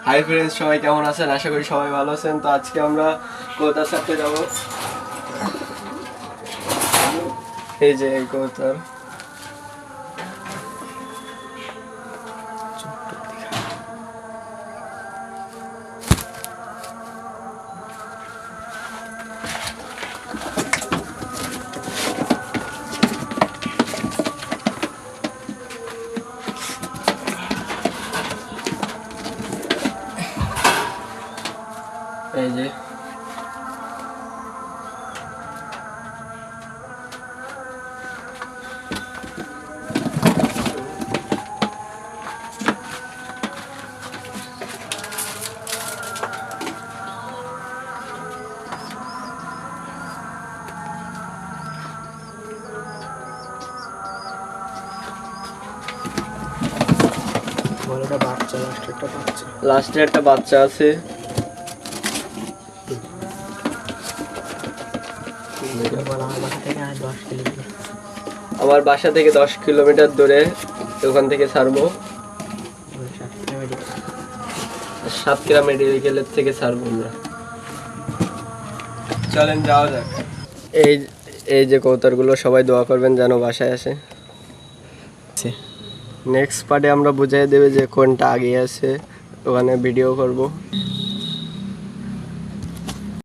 Hi friends, সবাই কেমন আছেন? আশা করি সবাই ভালো আছেন। তো আজকে আমরা কবুতর ছাড়তে যাব। এই যে এই কবুতর, এই যে লাস্টে একটা বাচ্চা আছে। আমার বাসা থেকে 10 কিলোমিটার দূরে, ওখান থেকে ছাড়বো। সাতক্ষীরা মেডিকেলের থেকে ছাড়বো আমরা। চলেন যাওয়া যাক। এই এই যে কবুতরগুলো, সবাই দোয়া করবেন যেন বাসায় আসে। নেক্সট পার্টে আমরা বুঝিয়ে দেবে যে কোনটা আগে আছে, ওখানে ভিডিও করব।